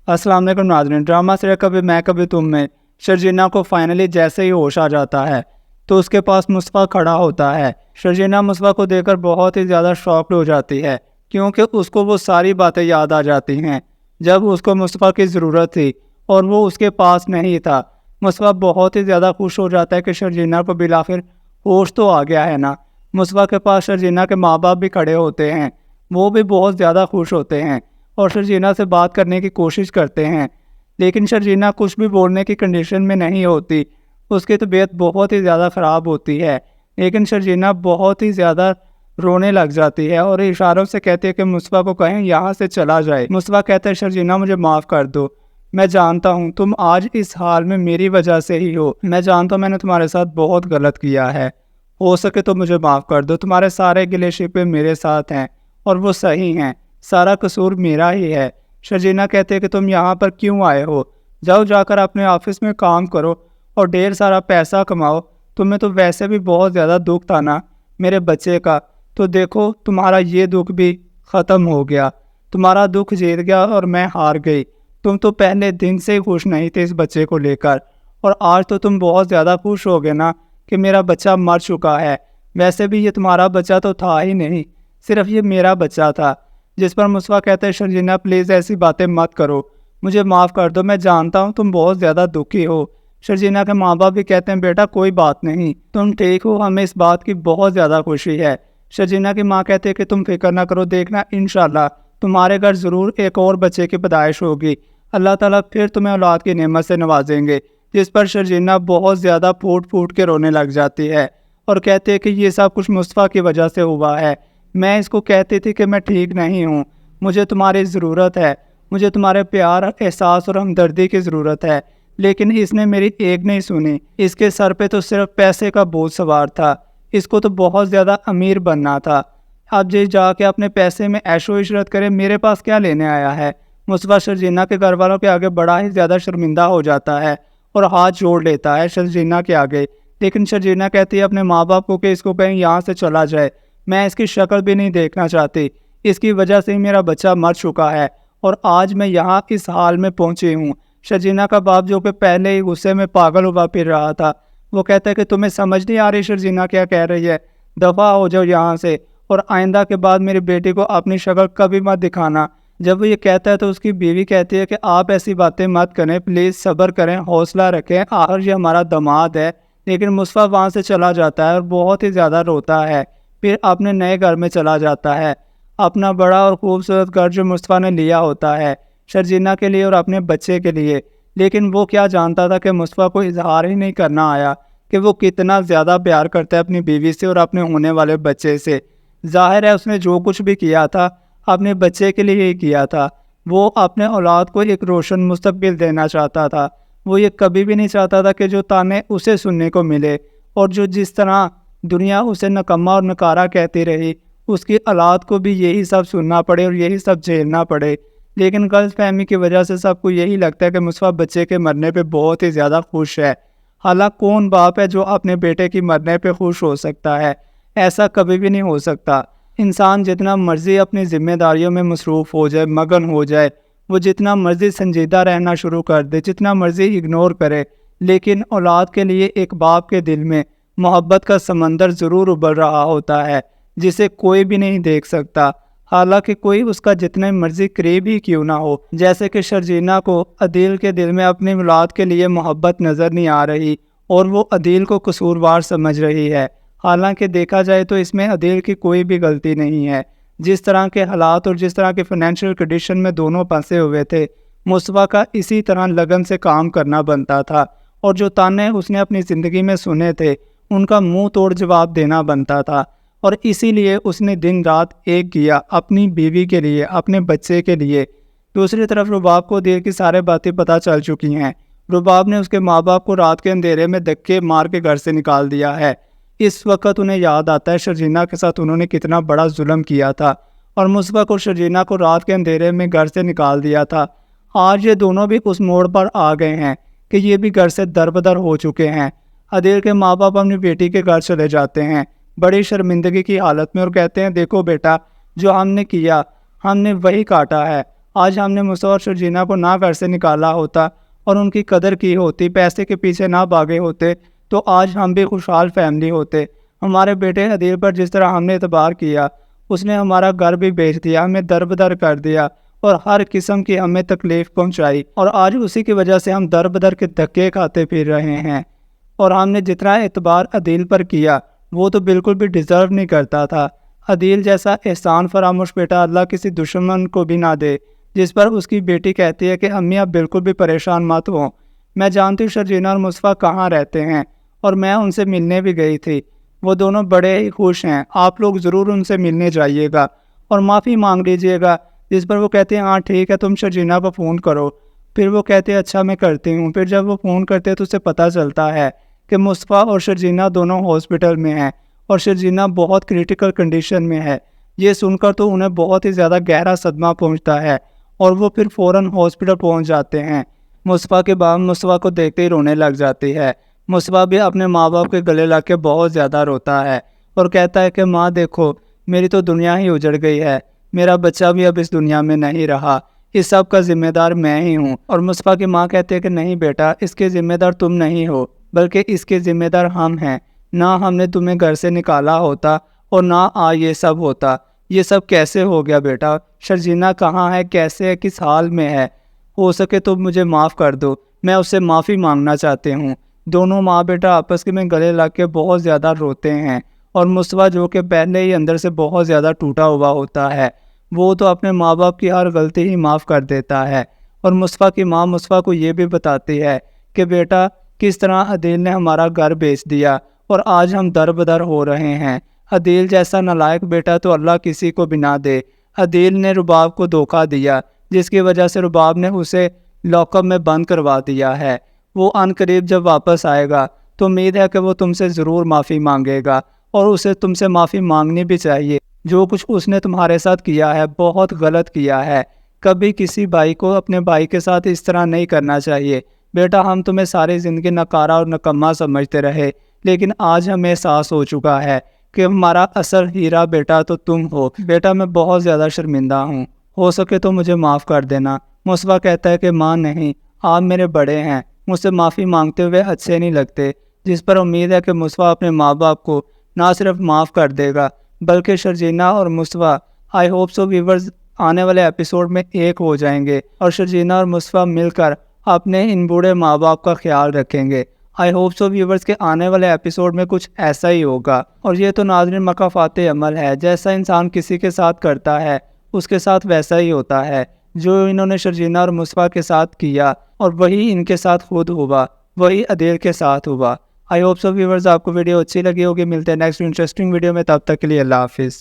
अस्सलाम वालेकुम नाज़रीन। ड्रामा सीरियल कभी मैं कभी तुम में शर्जीना को फाइनली जैसे ही होश आ जाता है तो उसके पास मुस्तफ़ा खड़ा होता है। शर्जीना मुस्तफ़ा को देखकर बहुत ही ज़्यादा शॉक्ड हो जाती है क्योंकि उसको वो सारी बातें याद आ जाती हैं जब उसको मुस्तफ़ा की ज़रूरत थी और वो उसके पास नहीं था। मुस्तफ़ा बहुत ही ज़्यादा खुश हो जाता है कि शर्जीना को बिलाखिर होश तो आ गया है ना। मुस्तफ़ा के पास शर्जीना के माँ बाप भी खड़े होते हैं, वो भी बहुत ज़्यादा खुश होते हैं और शर्जीना से बात करने की कोशिश करते हैं, लेकिन शर्जीना कुछ भी बोलने की कंडीशन में नहीं होती। उसकी तबीयत बहुत ही ज़्यादा ख़राब होती है, लेकिन शर्जीना बहुत ही ज़्यादा रोने लग जाती है और इशारों से कहती है कि मुस्तफ़ा को कहें यहाँ से चला जाए। मुस्तफ़ा कहता है शर्जीना मुझे माफ़ कर दो, मैं जानता हूँ तुम आज इस हाल में मेरी वजह से ही हो। मैं जानता हूँ मैंने तुम्हारे साथ बहुत गलत किया है, हो सके तो मुझे माफ़ कर दो। तुम्हारे सारे गिले शिकवे मेरे साथ हैं और वो सही हैं, सारा कसूर मेरा ही है। शर्जीना कहते हैं कि तुम यहाँ पर क्यों आए हो, जाओ जाकर अपने ऑफिस में काम करो और ढेर सारा पैसा कमाओ। तुम्हें तो वैसे भी बहुत ज़्यादा दुख था ना मेरे बच्चे का, तो देखो तुम्हारा ये दुख भी ख़त्म हो गया। तुम्हारा दुख जीत गया और मैं हार गई। तुम तो पहले दिन से ही खुश नहीं थे इस बच्चे को लेकर, और आज तो तुम बहुत ज़्यादा खुश हो गए ना कि मेरा बच्चा मर चुका है। वैसे भी ये तुम्हारा बच्चा तो था ही नहीं, सिर्फ ये मेरा बच्चा था। जिस पर मुस्तफ़ा कहते हैं शर्जीना प्लीज़ ऐसी बातें मत करो, मुझे माफ़ कर दो, मैं जानता हूँ तुम बहुत ज़्यादा दुखी हो। शर्जीना के माँ बाप भी कहते हैं बेटा कोई बात नहीं, तुम ठीक हो, हमें इस बात की बहुत ज़्यादा खुशी है। शर्जीना की माँ कहती है कि तुम फिक्र ना करो, देखना इंशाल्लाह तुम्हारे घर ज़रूर एक और बच्चे की पैदाइश होगी, अल्लाह ताला फिर तुम्हें औलाद की नेमत से नवाजेंगे। जिस पर शर्जीना बहुत ज़्यादा फूट फूट के रोने लग जाती है और कहती है कि ये सब कुछ मुस्तफ़ा की वजह से हुआ है। मैं इसको कहती थी कि मैं ठीक नहीं हूँ, मुझे तुम्हारी ज़रूरत है, मुझे तुम्हारे प्यार, एहसास और हमदर्दी की ज़रूरत है, लेकिन इसने मेरी एक नहीं सुनी। इसके सर पे तो सिर्फ पैसे का बोझ सवार था, इसको तो बहुत ज़्यादा अमीर बनना था। अब ये जाके अपने पैसे में ऐशो इशरत करे, मेरे पास क्या लेने आया है। मुस्तफ़ा शर्जीना के घर वालों के आगे बड़ा ही ज़्यादा शर्मिंदा हो जाता है और हाथ जोड़ लेता है शर्जीना के आगे। लेकिन शर्जीना कहती है अपने माँ बाप को कि इसको कहीं यहाँ से चला जाए, मैं इसकी शक्ल भी नहीं देखना चाहती, इसकी वजह से ही मेरा बच्चा मर चुका है और आज मैं यहाँ इस हाल में पहुँची हूँ। शर्जीना का बाप जो कि पहले ही गुस्से में पागल हुआ फिर रहा था, वो कहता है कि तुम्हें समझ नहीं आ रही शर्जीना क्या कह रही है, दफ़ा हो जाओ यहाँ से और आइंदा के बाद मेरी बेटी को अपनी शक्ल कभी मत दिखाना। जब वो ये कहता है तो उसकी बीवी कहती है कि आप ऐसी बातें मत करें, प्लीज़ सब्र करें, हौसला रखें, आखिर ये हमारा दामाद है। लेकिन मुस्तफ़ा वहाँ से चला जाता है और बहुत ही ज़्यादा रोता है, फिर अपने नए घर में चला जाता है। अपना बड़ा और खूबसूरत घर जो मुस्तफ़ा ने लिया होता है शर्जीना के लिए और अपने बच्चे के लिए, लेकिन वो क्या जानता था कि मुस्तफ़ा को इजहार ही नहीं करना आया कि वो कितना ज़्यादा प्यार करता है अपनी बीवी से और अपने होने वाले बच्चे से। ज़ाहिर है उसने जो कुछ भी किया था अपने बच्चे के लिए ही किया था। वो अपने औलाद को एक रोशन मुस्तकबिल देना चाहता था। वो ये कभी भी नहीं चाहता था कि जो ताने उसे सुनने को मिले और जो जिस तरह दुनिया उसे नकम्मा और नकारा कहती रही, उसकी औलाद को भी यही सब सुनना पड़े और यही सब झेलना पड़े। लेकिन गलतफहमी की वजह से सबको यही लगता है कि मुस्तफ़ा बच्चे के मरने पे बहुत ही ज़्यादा खुश है। हालांकि कौन बाप है जो अपने बेटे की मरने पे खुश हो सकता है, ऐसा कभी भी नहीं हो सकता। इंसान जितना मर्ज़ी अपनी ज़िम्मेदारियों में मसरूफ़ हो जाए, मगन हो जाए, वो जितना मर्ज़ी संजीदा रहना शुरू कर दे, जितना मर्ज़ी इग्नोर करे, लेकिन औलाद के लिए एक बाप के दिल में मोहब्बत का समंदर ज़रूर उबल रहा होता है जिसे कोई भी नहीं देख सकता। हालांकि कोई उसका जितने मर्ज़ी करीब ही क्यों ना हो, जैसे कि शर्जीना को अदील के दिल में अपनी औलाद के लिए मोहब्बत नज़र नहीं आ रही और वो अदील को कसूरवार समझ रही है। हालांकि देखा जाए तो इसमें अदील की कोई भी गलती नहीं है। जिस तरह के हालात और जिस तरह के फाइनेंशियल कंडीशन में दोनों फंसे हुए थे, मुस्तफ़ा का इसी तरह लगन से काम करना बनता था और जो ताने उसने अपनी ज़िंदगी में सुने थे उनका मुंह तोड़ जवाब देना बनता था। और इसीलिए उसने दिन रात एक किया अपनी बीवी के लिए, अपने बच्चे के लिए। दूसरी तरफ रुबाब को देर की सारी बातें पता चल चुकी हैं। रुबाब ने उसके माँ बाप को रात के अंधेरे में धक्के मार के घर से निकाल दिया है। इस वक्त उन्हें याद आता है शर्जीना के साथ उन्होंने कितना बड़ा जुल्म किया था और मुस्तफ़ा को शर्जीना को रात के अंधेरे में घर से निकाल दिया था। आज ये दोनों भी उस मोड़ पर आ गए हैं कि ये भी घर से दरबदर हो चुके हैं। अदील के माँ बाप अपनी बेटी के घर चले जाते हैं बड़ी शर्मिंदगी की हालत में और कहते हैं देखो बेटा, जो हमने किया हमने वही काटा है, आज हमने मुस्तफ़ा और शर्जीना को ना घर से निकाला होता और उनकी कदर की होती, पैसे के पीछे ना भागे होते, तो आज हम भी खुशहाल फैमिली होते। हमारे बेटे अदील पर जिस तरह हमने एतबार किया, उसने हमारा घर भी बेच दिया, हमें दर-बदर कर दिया और हर किस्म की हमें तकलीफ़ पहुंचाई, और आज उसी की वजह से हम दर-बदर के धक्के खाते फिर रहे हैं। और हमने जितना एतबार अदील पर किया, वो तो बिल्कुल भी डिज़र्व नहीं करता था। अदील जैसा एहसान फरामोश बेटा अल्लाह किसी दुश्मन को भी ना दे। जिस पर उसकी बेटी कहती है कि अम्मी आप बिल्कुल भी परेशान मत हो, मैं जानती हूँ शर्जीना और मुस्तफ़ा कहाँ रहते हैं और मैं उनसे मिलने भी गई थी, वो दोनों बड़े ही खुश हैं, आप लोग ज़रूर उनसे मिलने जाइएगा और माफ़ी मांग लीजिएगा। जिस पर वो कहते हैं हाँ ठीक है, तुम शर्जीना को फ़ोन करो। फिर वो कहते हैं अच्छा मैं करती हूँ। फिर जब वो फ़ोन करते हैं तो उसे पता चलता है कि मुस्तफ़ा और शर्जीना दोनों हॉस्पिटल में हैं और शर्जीना बहुत क्रिटिकल कंडीशन में है। ये सुनकर तो उन्हें बहुत ही ज़्यादा गहरा सदमा पहुंचता है और वो फिर फ़ौरन हॉस्पिटल पहुंच जाते हैं। मुस्तफ़ा के बाप मुस्तफ़ा को देखते ही रोने लग जाती है। मुस्तफ़ा भी अपने माँ बाप के गले लग के बहुत ज़्यादा रोता है और कहता है कि माँ देखो, मेरी तो दुनिया ही उजड़ गई है, मेरा बच्चा भी अब इस दुनिया में नहीं रहा, इस सब का ज़िम्मेदार मैं ही हूँ। और मुस्तफ़ा की माँ कहती है कि नहीं बेटा, इसके ज़िम्मेदार तुम नहीं हो, बल्कि इसके ज़िम्मेदार हम हैं। ना हमने तुम्हें घर से निकाला होता और ना ये सब होता। ये सब कैसे हो गया बेटा? शर्जीना कहाँ है, कैसे है, किस हाल में है? हो सके तो मुझे माफ़ कर दो, मैं उससे माफ़ी मांगना चाहती हूँ। दोनों माँ बेटा आपस में गले लग के बहुत ज़्यादा रोते हैं और मुस्तफ़ा जो कि पहले ही अंदर से बहुत ज़्यादा टूटा हुआ होता है, वो तो अपने माँ बाप की हर गलती ही माफ़ कर देता है। और मुस्तफ़ा की माँ मुस्तफ़ा को ये भी बताती है कि बेटा किस तरह अदील ने हमारा घर बेच दिया और आज हम दर-बदर हो रहे हैं। अदील जैसा नालायक बेटा तो अल्लाह किसी को भी ना दे। अदील ने रुबाब को धोखा दिया, जिसकी वजह से रुबाब ने उसे लॉकअप में बंद करवा दिया है। वो अनकरीब जब वापस आएगा तो उम्मीद है कि वो तुमसे ज़रूर माफ़ी मांगेगा और उसे तुमसे माफ़ी मांगनी भी चाहिए। जो कुछ उसने तुम्हारे साथ किया है बहुत गलत किया है। कभी किसी भाई को अपने भाई के साथ इस तरह नहीं करना चाहिए। बेटा हम तुम्हें सारी ज़िंदगी नकारा और निकम्मा समझते रहे, लेकिन आज हमें एहसास हो चुका है कि हमारा असल हीरा बेटा तो तुम हो। बेटा मैं बहुत ज़्यादा शर्मिंदा हूँ, हो सके तो मुझे माफ़ कर देना। मुस्तफ़ा कहता है कि माँ नहीं, आप मेरे बड़े हैं, मुझसे माफ़ी मांगते हुए अच्छे नहीं लगते। जिस पर उम्मीद है कि मुस्तफ़ा अपने माँ बाप को ना सिर्फ माफ़ कर देगा बल्कि शर्जीना और Mustafa I hope so viewers आने वाले एपिसोड में एक हो जाएंगे और शर्जीना और मुस्तफ़ा मिलकर अपने इन बूढ़े माँ बाप का ख्याल रखेंगे। आई होप सो व्यूवर्स के आने वाले एपिसोड में कुछ ऐसा ही होगा। और ये तो नाज़रीन मकाफ़ाते अमल है, जैसा इंसान किसी के साथ करता है उसके साथ वैसा ही होता है। जो इन्होंने शर्जीना और मुस्तफ़ा के साथ किया और वही इनके साथ खुद हुआ, वही अदील के साथ हुआ। आई होप सो व्यूवर्स आपको वीडियो अच्छी लगी होगी। मिलते हैं नेक्स्ट इंटरेस्टिंग वीडियो में, तब तक के लिए अल्लाह हाफिज़।